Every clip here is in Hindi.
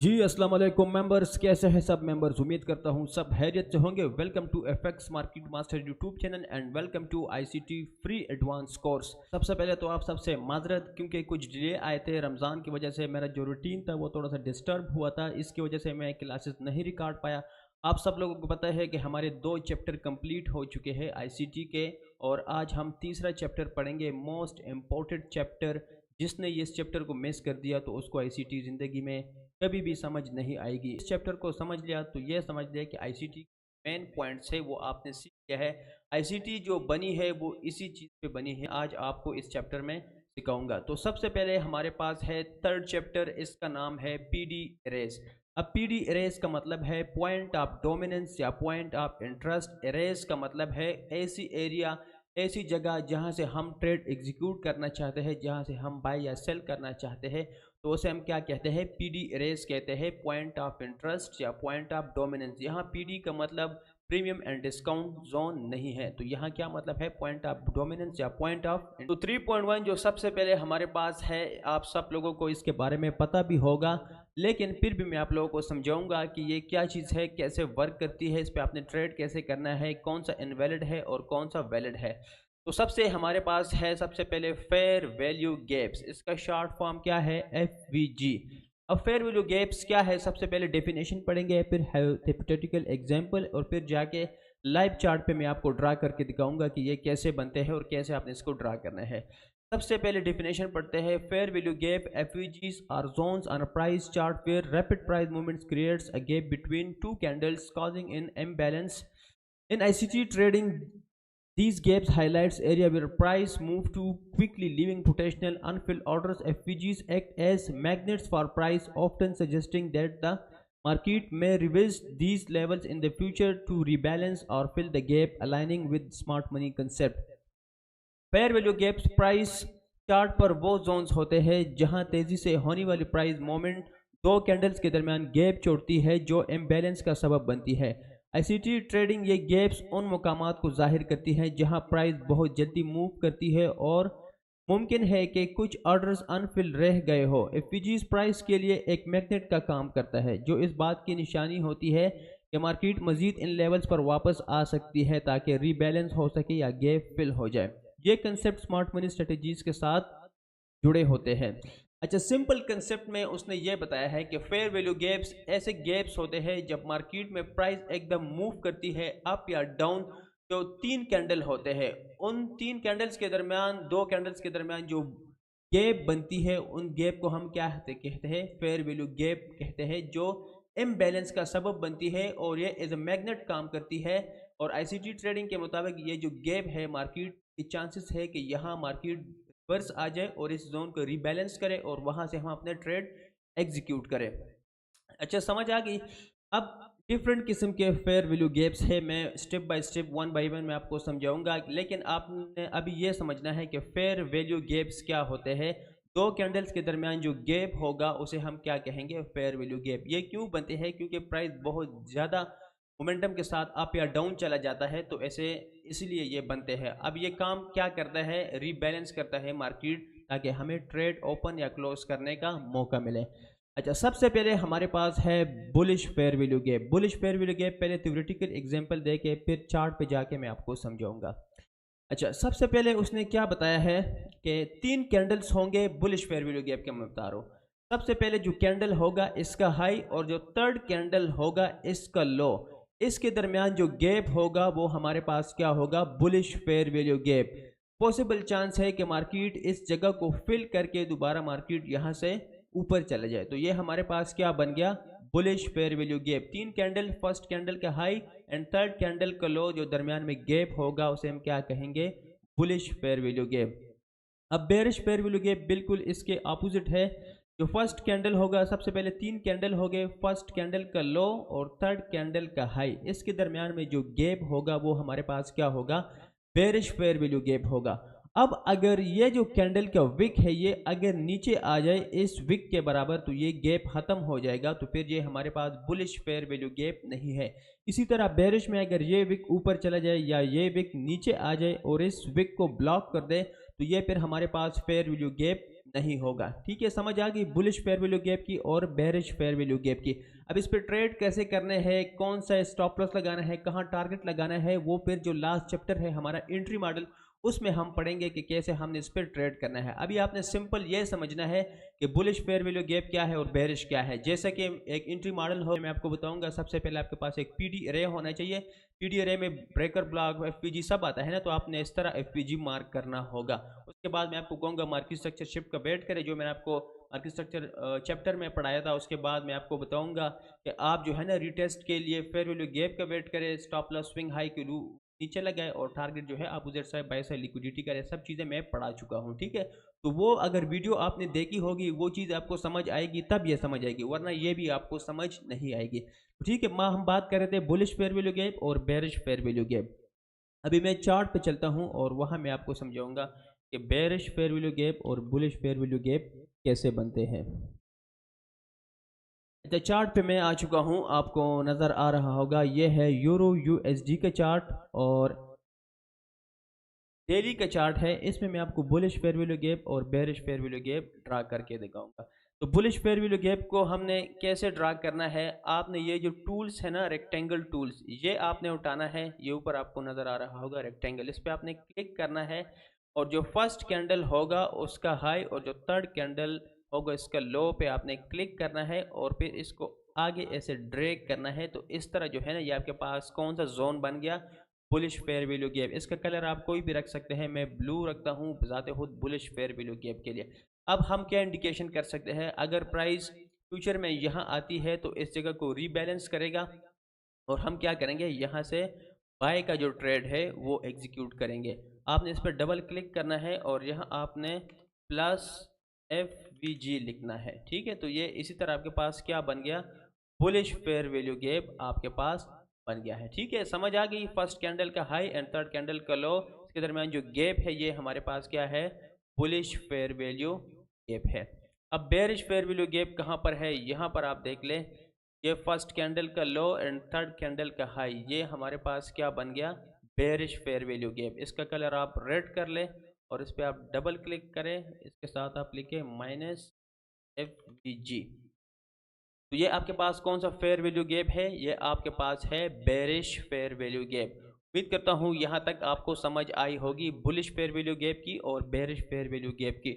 जी अस्सलाम वालेकुम मेंबर्स, कैसे हैं सब मेंबर्स। उम्मीद करता हूं सब खैरियत से होंगे। Welcome to FX market master YouTube channel and welcome to ICT free advance course. सबसे पहले तो आप सबसे माजरत, क्योंकि कुछ डिले आए थे रमज़ान की वजह से। मेरा जो रूटीन था वो थोड़ा सा डिस्टर्ब हुआ था, इसकी वजह से मैं क्लासेस नहीं रिकॉर्ड पाया। आप सब लोगों को पता है कि हमारे 2 चैप्टर कंप्लीट हो चुके हैं आईसीटी के, और आज हम तीसरा चैप्टर पढ़ेंगे, मोस्ट इम्पोर्टेंट चैप्टर। जिसने इस चैप्टर को मिस कर दिया तो उसको आईसीटी ज़िंदगी में कभी भी समझ नहीं आएगी। इस चैप्टर को समझ लिया तो ये समझ लिया कि आईसीटी मेन पॉइंट्स है वो आपने सीख लिया है। आईसीटी जो बनी है वो इसी चीज़ पे बनी है, आज आपको इस चैप्टर में सिखाऊंगा। तो सबसे पहले हमारे पास है थर्ड चैप्टर, इसका नाम है पीडी एरेज। अब पीडी एरेज का मतलब है पॉइंट ऑफ डोमिनेंस या पॉइंट ऑफ इंटरेस्ट। एरेज का मतलब है ऐसी एरिया, ऐसी जगह जहां से हम ट्रेड एग्जीक्यूट करना चाहते हैं, जहां से हम बाय या सेल करना चाहते हैं, तो उसे हम क्या कहते हैं, पीडी एरेज कहते हैं। पॉइंट ऑफ इंटरेस्ट या पॉइंट ऑफ डोमिनेंस। यहाँ पीडी का मतलब प्रीमियम एंड डिस्काउंट जोन नहीं है, तो यहाँ क्या मतलब है, पॉइंट ऑफ डोमिनेंस या पॉइंट ऑफ। तो 3.1 जो सबसे पहले हमारे पास है, आप सब लोगों को इसके बारे में पता भी होगा, लेकिन फिर भी मैं आप लोगों को समझाऊंगा कि ये क्या चीज़ है, कैसे वर्क करती है, इस पर आपने ट्रेड कैसे करना है, कौन सा इनवैलिड है और कौन सा वैलिड है। तो सबसे हमारे पास है सबसे पहले फेयर वैल्यू गैप्स, इसका शॉर्ट फॉर्म क्या है, एफवीजी। अब फेयर वैल्यू गैप्स क्या है, सबसे पहले डेफिनेशन पढ़ेंगे, फिर हाइपोथेटिकल एग्जांपल, और फिर जाके लाइव चार्ट पे मैं आपको ड्रा करके दिखाऊंगा कि ये कैसे बनते हैं और कैसे आपने इसको ड्रा करना है। सबसे पहले डेफिनेशन पढ़ते हैं। Fair value gap FVGs are zones on a price chart where rapid price movements creates a gap between two candles causing in imbalance in ICT trading. These gaps highlights area where price move to quickly, leaving potential unfilled orders. FVGs act as magnets for price, often suggesting that the market may revisit these levels in the future to rebalance or fill the gap, aligning with smart money concept. Fair value gaps price chart पर वो जोन्स होते हैं जहां तेजी से होने वाली प्राइस मोमेंट दो कैंडल्स के दरमियान गैप छोड़ती है, जो इम्बैलेंस का सबब बनती है। आईसीटी ट्रेडिंग ये गैप्स उन मकामात को जाहिर करती है जहां प्राइस बहुत जल्दी मूव करती है और मुमकिन है कि कुछ ऑर्डर्स अनफिल रह गए हो। एफपीजीज प्राइस के लिए एक मैग्नेट का काम करता है, जो इस बात की निशानी होती है कि मार्केट मजीद इन लेवल्स पर वापस आ सकती है ताकि रीबैलेंस हो सके या गैप फिल हो जाए। ये कंसेप्ट स्मार्ट मनी स्ट्रेटेजीज के साथ जुड़े होते हैं। अच्छा, सिंपल कंसेप्ट में उसने ये बताया है कि फेयर वैल्यू गैप्स ऐसे गैप्स होते हैं जब मार्केट में प्राइस एकदम मूव करती है अप या डाउन। जो 3 कैंडल होते हैं, उन 3 कैंडल्स के दरमियान, 2 कैंडल्स के दरमियान जो गैप बनती है, उन गैप को हम क्या कहते हैं, फेयर वैल्यू गैप कहते हैं, जो इम्बैलेंस का सबब बनती है और ये एज ए मैग्नेट काम करती है। और आईसीटी ट्रेडिंग के मुताबिक ये जो गैप है, मार्केट की चांसेस है कि यहाँ मार्केट रिवर्स आ जाए और इस जोन को रीबैलेंस करे और वहां से हम अपने ट्रेड एग्जीक्यूट करें। अच्छा, समझ आ गई। अब डिफरेंट किस्म के फेयर वैल्यू गैप्स है, मैं step by step, one by one मैं आपको समझाऊंगा, लेकिन आपने अभी ये समझना है कि फेयर वैल्यू गैप्स क्या होते हैं। 2 कैंडल्स के दरमियान जो गैप होगा उसे हम क्या कहेंगे, फेयर वैल्यू गैप। ये क्यों बनते हैं, क्योंकि प्राइस बहुत ज़्यादा मोमेंटम के साथ अप या डाउन चला जाता है, तो ऐसे इसलिए ये बनते हैं। अब ये काम क्या करता है, रीबैलेंस करता है मार्केट, ताकि हमें ट्रेड ओपन या क्लोज करने का मौका मिले। अच्छा, सबसे पहले हमारे पास है bullish fair value gap. Bullish fair value gap पहले थ्योरेटिकल एग्जांपल दे के फिर चार्ट पे जाके मैं आपको समझाऊंगा। अच्छा, सबसे पहले उसने क्या बताया है कि 3 कैंडल्स होंगे बुलिश फेयर वैल्यू गैप के, मैं बता रहा हूँ। सबसे पहले जो कैंडल होगा इसका हाई, और जो थर्ड कैंडल होगा इसका लो, इसके दरमियान जो गैप होगा वो हमारे पास क्या होगा, bullish fair value gap. Possible chance है कि मार्केट इस जगह को फिल करके दोबारा मार्केट यहाँ से ऊपर चले जाए, तो ये हमारे पास क्या बन गया, bullish fair value gap. 3 candle, first candle का हाई एंड थर्ड कैंडल का लो, जो दरमियान में गैप होगा उसे हम क्या कहेंगे, बुलिश फेयर वैल्यू गैप। अब बेरिश फेयर वैल्यू गैप बिल्कुल इसके अपोजिट है। जो फर्स्ट कैंडल होगा, सबसे पहले 3 कैंडल हो गए, फर्स्ट कैंडल का लो और थर्ड कैंडल का हाई, इसके दरमियान में जो गैप होगा वो हमारे पास क्या होगा, बेरिश फेयर वैल्यू गैप होगा। अब अगर ये जो कैंडल का विक है ये अगर नीचे आ जाए इस विक के बराबर, तो ये गैप खत्म हो जाएगा, तो फिर ये हमारे पास बुलिश फेयर वैल्यू गैप नहीं है। इसी तरह बेरिश में अगर ये विक ऊपर चला जाए या ये विक नीचे आ जाए और इस विक को ब्लॉक कर दे, तो ये फिर हमारे पास फेयर वैल्यू गैप नहीं होगा। ठीक है, समझ आ गई बुलिश फेयर वैल्यू गैप की और बेरिश फेयर वैल्यू गैप की। अब इस पे ट्रेड कैसे करने हैं, कौन सा स्टॉप लॉस लगाना है, कहाँ टारगेट लगाना है, वो फिर जो लास्ट चैप्टर है हमारा एंट्री मॉडल, उसमें हम पढ़ेंगे कि कैसे हमने इस पर ट्रेड करना है। अभी आपने सिंपल ये समझना है कि बुलिश फेयर वैल्यू गैप क्या है और बेरिश क्या है। जैसा कि एक एंट्री मॉडल हो, मैं आपको बताऊंगा। सबसे पहले आपके पास एक पीडी अरे होना चाहिए। पीडी अरे में ब्रेकर ब्लॉक एफपीजी सब आता है ना, तो आपने इस तरह एफपीजी मार्क करना होगा। उसके बाद मैं आपको कहूँगा मार्केट स्ट्रक्चर शिफ्ट का वेट करें, जो मैंने आपको मार्केट स्ट्रक्चर चैप्टर में पढ़ाया था। उसके बाद मैं आपको बताऊंगा कि आप जो है ना रिटेस्ट के लिए फेयर वैल्यू गैप का वेट करें, स्टॉप लॉस स्विंग हाई के नीचे लगाए, और टारगेट जो है आप उधर साइड बाय साइड लिक्विडिटी करें। सब चीज़ें मैं पढ़ा चुका हूँ। ठीक है, तो वो अगर वीडियो आपने देखी होगी वो चीज़ आपको समझ आएगी, तब ये समझ आएगी, वरना ये भी आपको समझ नहीं आएगी। तो ठीक है, माँ हम बात कर रहे थे बुलिश फेयर वैल्यू गैप और बेरिश फेयर वैल्यू गैप। अभी मैं चार्ट पे चलता हूँ और वहाँ मैं आपको समझाऊंगा कि बेरिश फेयर वैल्यू गैप और बुलिश फेयर वैल्यू गैप कैसे बनते हैं। तो चार्ट पे मैं आ चुका हूँ, आपको नज़र आ रहा होगा, ये है यूरो यूएसडी का चार्ट और डेली का चार्ट है। इसमें मैं आपको बुलिश फेयर वैल्यू गैप और bearish fair value gap draw करके दिखाऊंगा। तो बुलिश फेयर वैल्यू गैप को हमने कैसे ड्रा करना है, आपने ये जो टूल्स है ना रेक्टेंगल टूल्स, ये आपने उठाना है। ये ऊपर आपको नज़र आ रहा होगा रेक्टेंगल, इस पर आपने क्लिक करना है, और जो फर्स्ट कैंडल होगा उसका हाई और जो थर्ड कैंडल होगा इसका लो पे आपने क्लिक करना है, और फिर इसको आगे ऐसे ड्रैग करना है। तो इस तरह जो है ना, ये आपके पास कौन सा जोन बन गया, बुलिश फेयर वैल्यू गैप। इसका कलर आप कोई भी रख सकते हैं, मैं ब्लू रखता हूँ बजाते खुद बुलिश फेयर वैल्यू गैप के लिए। अब हम क्या इंडिकेशन कर सकते हैं, अगर प्राइस फ्यूचर में यहाँ आती है तो इस जगह को रीबैलेंस करेगा, और हम क्या करेंगे, यहाँ से बाय का जो ट्रेड है वो एग्जीक्यूट करेंगे। आपने इस पर डबल क्लिक करना है और यहाँ आपने प्लस FVG लिखना है। ठीक है, तो ये इसी तरह आपके पास क्या बन गया, बुलिश फेयर वैल्यू गैप आपके पास बन गया है। ठीक है, समझ आ गई। फर्स्ट कैंडल का हाई एंड थर्ड कैंडल का लो, इसके दरमियान जो गैप है ये हमारे पास क्या है, बुलिश फेयर वैल्यू गैप है। अब बेरिश फेयर वैल्यू गैप कहाँ पर है, यहाँ पर आप देख लें, ये फर्स्ट कैंडल का लो एंड थर्ड कैंडल का हाई, ये हमारे पास क्या बन गया, बेरिश फेयर वैल्यू गैप। इसका कलर आप रेड कर लें और इस पर आप डबल क्लिक करें, इसके साथ आप लिखें -FVG। तो ये आपके पास कौन सा फेयर वैल्यू गैप है, ये आपके पास है बेरिश फेयर वैल्यू गैप। उम्मीद करता हूँ यहाँ तक आपको समझ आई होगी बुलिश फेयर वैल्यू गैप की और बेरिश फेयर वैल्यू गैप की।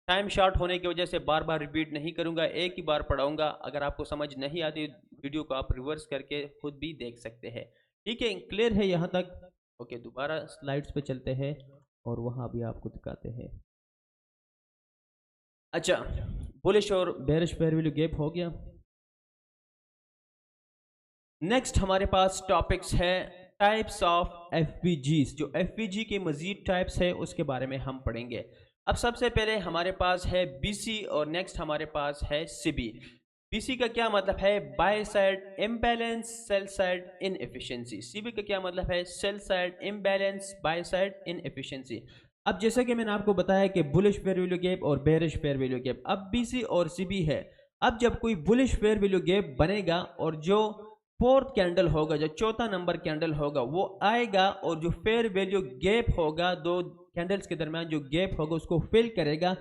टाइम शॉर्ट होने की वजह से बार बार रिपीट नहीं करूँगा, एक ही बार पढ़ाऊँगा। अगर आपको समझ नहीं आती वीडियो को आप रिवर्स करके खुद भी देख सकते हैं। ठीक है, क्लियर है यहाँ तक। ओके, दोबारा स्लाइड्स पे चलते हैं और वहाँ भी आपको दिखाते हैं। अच्छा, बुलिश और बेरिश फेयर वैल्यू गैप हो गया। नेक्स्ट हमारे पास टॉपिक्स है टाइप्स ऑफ एफपीजीज। जो एफपीजी के मजीद टाइप्स है उसके बारे में हम पढ़ेंगे। अब सबसे पहले हमारे पास है बीसी और नेक्स्ट हमारे पास है सीबी। बीसी का क्या मतलब है, by side imbalance sell side inefficiency. CB का क्या मतलब है, sell side imbalance by side inefficiency. अब जैसा कि मैंने आपको बताया कि बुलिश फेयर वैल्यू गैप और बेरिश फेयर वैल्यू गैप, अब बीसी और सीबी है। अब जब कोई बुलिश फेयर वैल्यू गैप बनेगा और जो फोर्थ कैंडल होगा, जो चौथा नंबर कैंडल होगा वो आएगा, और जो फेयर वैल्यू गैप होगा, दो कैंडल्स के दरमियान जो गैप होगा उसको फिल करेगा,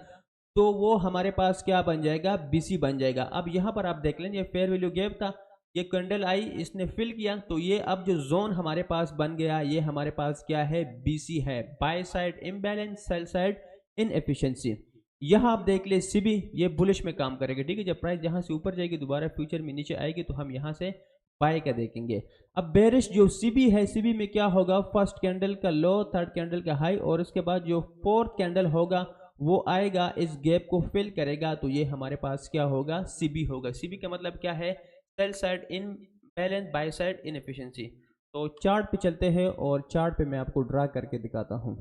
तो वो हमारे पास क्या बन जाएगा, बीसी बन जाएगा। अब यहाँ पर आप देख लें, ये फेयर वैल्यू गैप था, ये कैंडल आई, इसने फिल किया, तो ये अब जो जोन हमारे पास बन गया, ये हमारे पास क्या है, बीसी है, by side imbalance sell side inefficiency. यहाँ आप देख ले सीबी, ये बुलिश में काम करेगा। ठीक है, जब प्राइस यहाँ से ऊपर जाएगी दोबारा फ्यूचर में नीचे आएगी तो हम यहाँ से बाय का देखेंगे। अब बेरिश जो सीबी है, सीबी में क्या होगा, फर्स्ट कैंडल का लो, थर्ड कैंडल का हाई, और उसके बाद जो फोर्थ कैंडल होगा वो आएगा, इस गैप को फिल करेगा, तो ये हमारे पास क्या होगा, सीबी होगा। सीबी का मतलब क्या है, sell side in balance by side inefficiency. तो चार्ट पे चलते हैं और चार्ट पे मैं आपको ड्रा करके दिखाता हूँ।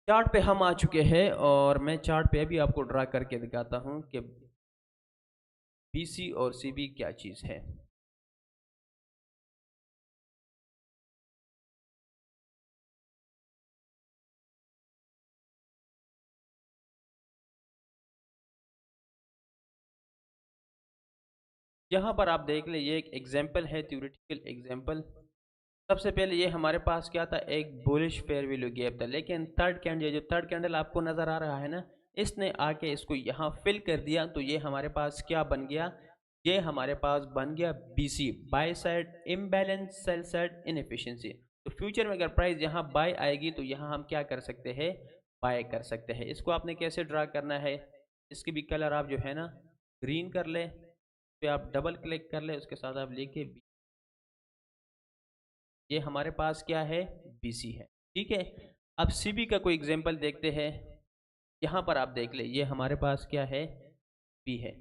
चार्ट पे हम आ चुके हैं और मैं चार्ट पे अभी आपको ड्रा करके दिखाता हूँ कि बीसी और सीबी क्या चीज़ है। यहाँ पर आप देख ले, ये एक एग्जाम्पल है, थ्योरेटिकल एग्जाम्पल। सबसे पहले ये हमारे पास क्या था, एक बुलिश फेयर वैल्यू गैप था, लेकिन थर्ड कैंडल, जो थर्ड कैंडल आपको नजर आ रहा है ना, इसने आके इसको यहाँ फिल कर दिया, तो ये हमारे पास क्या बन गया, ये हमारे पास बन गया BC, by side imbalance, sell side inefficiency. तो फ्यूचर में अगर प्राइस यहाँ बाय आएगी तो यहाँ हम क्या कर सकते हैं, बाय कर सकते हैं। इसको आपने कैसे ड्रा करना है, इसकी भी कलर आप जो है ना ग्रीन कर ले, फिर आप डबल क्लिक कर ले, उसके साथ आप लिखे ये हमारे पास क्या है, बीसी है, ठीक है। अब सीबी का कोई एग्जांपल देखते हैं। यहाँ पर आप देख ले, ये हमारे पास क्या है, बी है।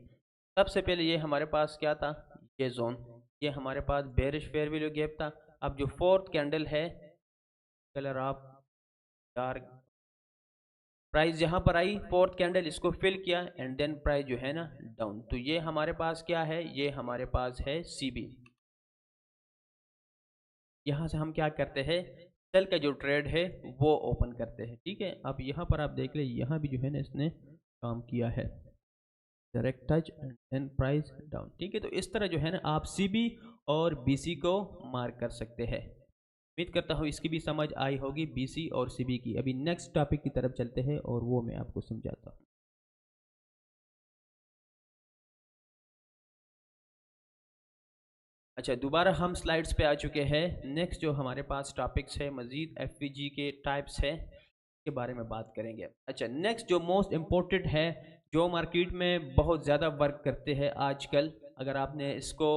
सबसे पहले ये हमारे पास क्या था, ये जोन, ये हमारे पास बेरिश फेयर वैल्यू गैप था। अब जो फोर्थ कैंडल है, कलर आप डार्क, प्राइस यहाँ पर आई, फोर्थ कैंडल इसको फिल किया एंड देन प्राइस जो है ना डाउन, तो ये हमारे पास क्या है, ये हमारे पास है सीबी। यहाँ से हम क्या करते हैं, सेल का जो ट्रेड है वो ओपन करते हैं, ठीक है। अब यहाँ पर आप देख ले, यहाँ भी जो है ना इसने काम किया है, direct touch and then price down, ठीक है। तो इस तरह जो है ना आप सीबी और बीसी को मार्क कर सकते हैं। उम्मीद करता हूँ इसकी भी समझ आई होगी, बीसी और सीबी की। अभी नेक्स्ट टॉपिक की तरफ चलते हैं और वो मैं आपको समझाता हूँ। अच्छा, दोबारा हम स्लाइड्स पे आ चुके हैं। नेक्स्ट जो हमारे पास टॉपिक्स है, मजीद एफवीजी के टाइप्स है, के बारे में बात करेंगे। अच्छा, नेक्स्ट जो मोस्ट इम्पोर्टेंट है, जो मार्केट में बहुत ज़्यादा वर्क करते हैं आजकल, अगर आपने इसको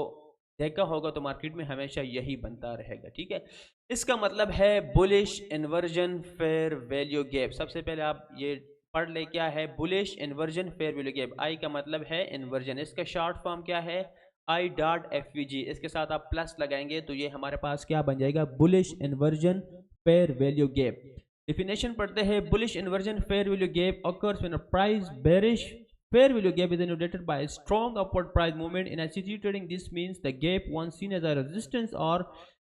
देखा होगा तो मार्केट में हमेशा यही बनता रहेगा, ठीक है। इसका मतलब है bullish inversion fair value gap. सबसे पहले आप ये पढ़ ले, क्या है bullish inversion fair value gap. I का मतलब है इन्वर्जन, इसका शॉर्ट फॉर्म क्या है, I dot F V G. इसके साथ आप प्लस लगाएंगे तो ये हमारे पास क्या बन जाएगा, bullish inversion fair value gap. Definition पढ़ते हैं, bullish inversion fair value gap occurs when a price bearish fair value gap is inundated by a strong upward price movement in ICT trading. This means the gap once seen as a resistance or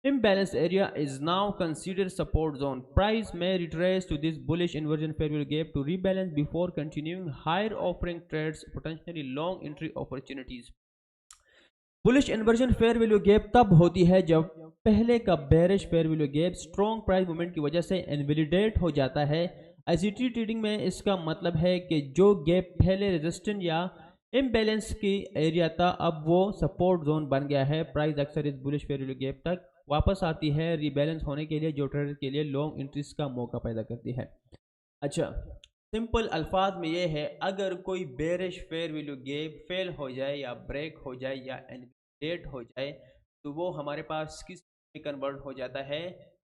imbalanced area is now considered support zone. Price may retrace to this bullish inversion fair value gap to rebalance before continuing higher, offering trades potentially long entry opportunities. Bullish inversion fair value gap तब होती है जब पहले का bearish fair value gap strong price movement की वजह से इनवैलिडेट हो जाता है। आईसीटी ट्रेडिंग में इसका मतलब है कि जो गैप पहले रेजिस्टेंट या इम्बैलेंस की एरिया था, अब वो सपोर्ट जोन बन गया है। प्राइस अक्सर इस बुलिश फेयर वैल्यू गैप तक वापस आती है रीबैलेंस होने के लिए, जो ट्रेडर के लिए लॉन्ग इंट्रीज का मौका पैदा करती है। अच्छा, सिंपल अल्फाज में ये है, अगर कोई bearish fair value gap fail हो जाए या ब्रेक हो जाए या इनवैलिडेट हो जाए, तो वो हमारे पास किस में कन्वर्ट हो जाता है,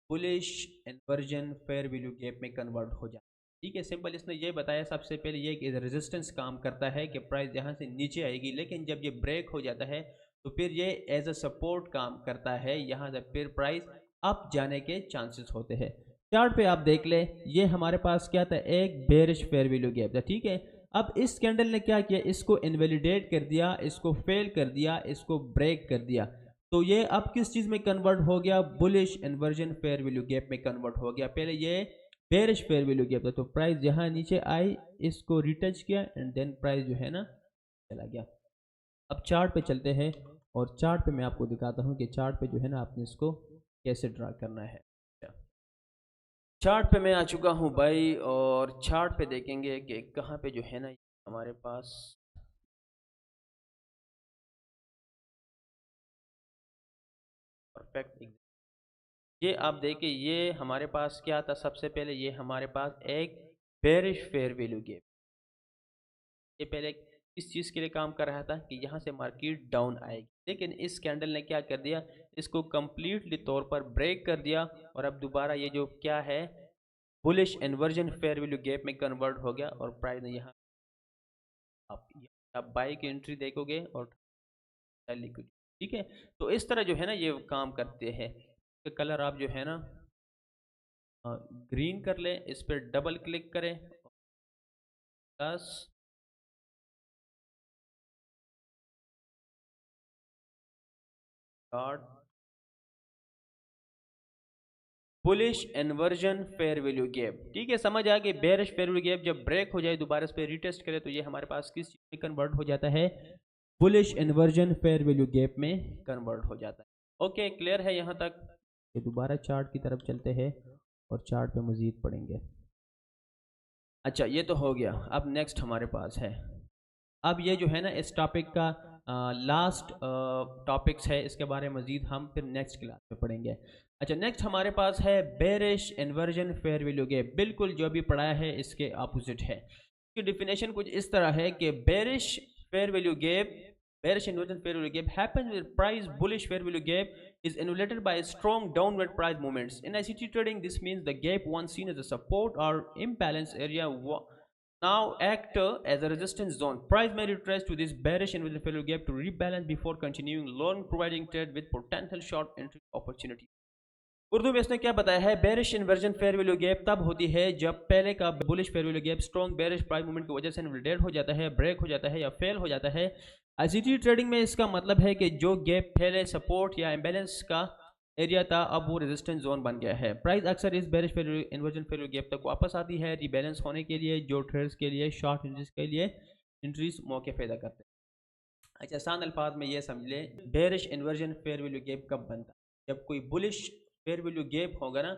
bullish inversion fair value gap में कन्वर्ट हो जाता है, ठीक है। सिंपल इसने ये बताया, सबसे पहले ये कि रेजिस्टेंस काम करता है कि प्राइस यहाँ से नीचे आएगी, लेकिन जब ये ब्रेक हो जाता है तो फिर ये एज अ सपोर्ट काम करता है, यहाँ से फिर प्राइस अप जाने के चांसेस होते हैं। चार्ट पे आप देख ले, ये हमारे पास क्या था, एक बेरिश फेयर वैल्यू गैप था, ठीक है। अब इस कैंडल ने क्या किया, इसको इनवैलिडेट कर दिया, इसको फेल कर दिया, इसको ब्रेक कर दिया, तो ये अब किस चीज में कन्वर्ट हो गया, bullish inversion fair value gap में कन्वर्ट हो गया। पहले ये बेरिश फेयर वैल्यू गैप था, तो प्राइस यहाँ नीचे आई, इसको रिटच किया एंड देन प्राइस जो है ना चला गया। अब चार्ट पे चलते हैं और चार्ट पे मैं आपको दिखाता हूँ कि चार्ट पे जो है ना आपने इसको कैसे ड्रा करना है। चार्ट पे मैं आ चुका हूँ भाई, और चार्ट पे देखेंगे कि कहाँ पे जो है ना हमारे पास परफेक्ट, ये आप देखिए, ये हमारे पास क्या था, सबसे पहले ये हमारे पास एक बेरिश फेयर वैल्यू गैप, ये पहले इस चीज़ के लिए काम कर रहा था कि यहाँ से मार्केट डाउन आएगी, लेकिन इस कैंडल ने क्या कर दिया, इसको कंप्लीटली तौर पर ब्रेक कर दिया, और अब दोबारा ये जो क्या है bullish inversion fair value gap में कन्वर्ट हो गया, और प्राइस ने यहाँ आप बाई की एंट्री देखोगे और लिक्विड, ठीक है। तो इस तरह जो है ना ये काम करते हैं। तो कलर आप जो है ना ग्रीन कर लें, इस पर डबल क्लिक करें, plus dot bullish inversion fair value gap, ठीक है। समझ आ गई, बेरिश फेयर वैल्यू गैप जब ब्रेक हो जाए, दोबारा इस पर रीटेस्ट करें, तो ये हमारे पास किस चीज में कन्वर्ट हो जाता है, bullish inversion fair value gap में कन्वर्ट हो जाता है। ओके, क्लियर है यहाँ तक। ये दोबारा चार्ट की तरफ चलते हैं और चार्ट पे मज़ीद पढ़ेंगे। अच्छा, ये तो हो गया। अब नेक्स्ट हमारे पास है, अब ये जो है ना इस टॉपिक का लास्ट टॉपिक्स है, इसके बारे में मज़ीद हम फिर नेक्स्ट क्लास में पढ़ेंगे। अच्छा, नेक्स्ट हमारे पास है bearish inversion fair value gap. बिल्कुल जो अभी पढ़ाया है इसके अपोजिट है। इसकी डिफिनेशन कुछ इस तरह है कि bearish fair value gap, bearish inversion fair value gap happens when price bullish fair value gap is annihilated by strong downward price movements. In ICT trading, this means the gap once seen as a support or imbalance area now act as a resistance zone. Price may retrace to this bearish inversion fair value gap to rebalance before continuing long, providing trade with potential short entry opportunity. Urdu में इसने क्या बताया है, bearish inversion fair value gap तब होती है जब पहले का bullish fair value gap strong bearish price movement की वजह से इनवैलिडेट हो जाता है, ब्रेक हो जाता है या फेल हो जाता है। आईसीटी ट्रेडिंग में इसका मतलब है कि जो गैप पहले सपोर्ट या इम्बैलेंस का एरिया था अब वो रेजिस्टेंस जोन बन गया है। प्राइस अक्सर इस bearish inversion fair value gap तक वापस आती है रीबैलेंस होने के लिए, जो ट्रेड्स के लिए शॉर्ट एंट्रीज के लिए एंट्रीज मौके पैदा करते हैं। अच्छा, आसान अल्फाज में ये समझ ले, bearish inversion fair value gap कब बनता है, जब कोई बुलिश फेयर वैल्यू गैप होगा ना,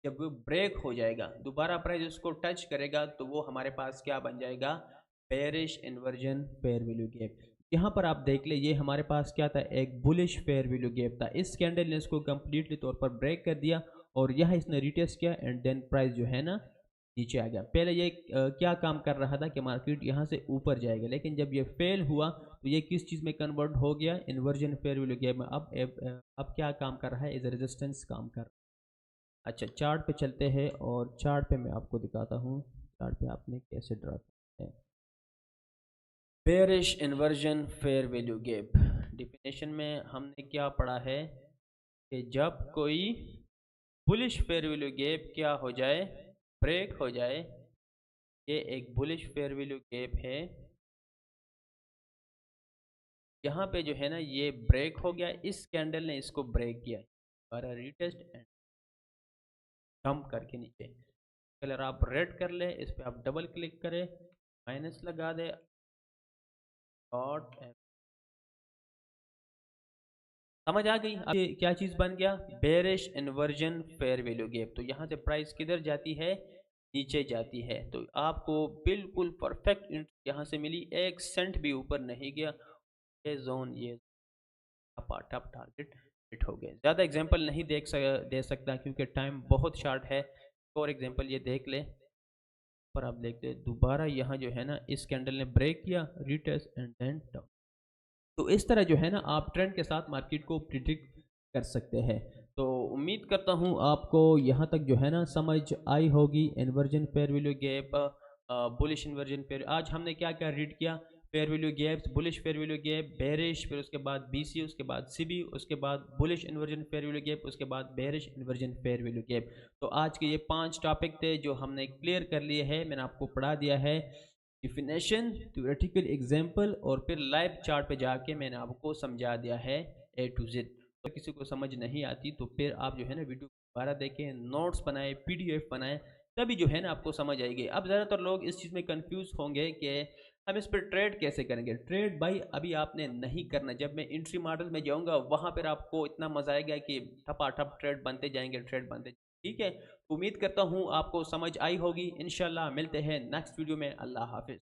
जब वो ब्रेक हो जाएगा, दोबारा प्राइस उसको टच करेगा तो वो हमारे पास क्या बन जाएगा, bearish inversion fair value gap. यहाँ पर आप देख ले, ये हमारे पास क्या था, एक बुलिश फेयर वैल्यू गैप था। इस कैंडल ने इसको कंप्लीटली तौर पर ब्रेक कर दिया और यहाँ इसने रिटेस्ट किया एंड देन प्राइस जो है ना नीचे आ गया। पहले ये क्या काम कर रहा था कि मार्केट यहाँ से ऊपर जाएगा, लेकिन जब ये फेल हुआ तो ये किस चीज़ में कन्वर्ट हो गया, इन्वर्जन फेयर वैल्यू गैप में। अब क्या काम कर रहा है, एज ए रेजिस्टेंस काम कर रहा है। अच्छा, चार्ट पे चलते हैं और चार्ट पे मैं आपको दिखाता हूँ चार्ट पे आपने कैसे ड्रा करना है bearish inversion fair value gap. Definition में हमने क्या पढ़ा है कि जब कोई बुलिश फेयर वैल्यू गैप क्या हो जाए, ब्रेक हो जाए, ये एक बुलिश फेयर वैल्यू गैप है, यहाँ पे जो है ना ये ब्रेक हो गया, इस कैंडल ने इसको ब्रेक किया और रीटेस्ट एंड डंप करके नीचे। कलर आप रेड कर ले, इस पे आप डबल क्लिक करें, माइनस लगा दे और समझ आ गई। अब ये क्या चीज़ बन गया, bearish inversion fair value gap. तो यहाँ से प्राइस किधर जाती है, नीचे जाती है। तो आपको बिल्कुल परफेक्ट यहाँ से मिली, 1 सेंट भी ऊपर नहीं गया। ये जोन, ये टॉप टारगेट हिट हो गए। ज़्यादा एग्जांपल नहीं दे सकता क्योंकि टाइम बहुत शॉर्ट है। और एग्जांपल ये देख ले, पर आप देखते हैं दोबारा यहाँ जो है ना इस कैंडल ने ब्रेक किया, रिटेस्ट एंड देन डाउन। तो इस तरह जो है ना आप ट्रेंड के साथ मार्केट को प्रिडिक्ट कर सकते हैं। तो उम्मीद करता हूँ आपको यहाँ तक जो है ना समझ आई होगी। Inversion fair value gap, bullish inversion fair, आज हमने क्या क्या रीड किया, fair value gaps, bullish fair value gap, bearish, फिर उसके बाद बीसी, उसके बाद सीबी, उसके बाद bullish inversion fair value gap, उसके बाद bearish inversion fair value gap. तो आज के ये 5 टॉपिक थे जो हमने क्लियर कर लिए हैं, मैंने आपको पढ़ा दिया है। डिफिनेशन, थ्योरेटिकल एग्जांपल और फिर लाइव चार्ट पे जाके मैंने आपको समझा दिया है ए टू जेड। तो किसी को समझ नहीं आती तो फिर आप जो है ना वीडियो दोबारा देखें, नोट्स बनाए, पीडीएफ बनाए, तभी जो है ना आपको समझ आएगी। अब ज़्यादातर लोग इस चीज़ में कंफ्यूज होंगे कि हम इस पर ट्रेड कैसे करेंगे। ट्रेड भाई अभी आपने नहीं करना, जब मैं एंट्री मॉडल में जाऊंगा वहाँ पर आपको इतना मजा आएगा कि ठपाठप ट्रेड बनते जाएंगे, ट्रेड बनते। ठीक है, उम्मीद करता हूँ आपको समझ आई होगी। इंशाल्लाह मिलते हैं नेक्स्ट वीडियो में। अल्लाह हाफिज़।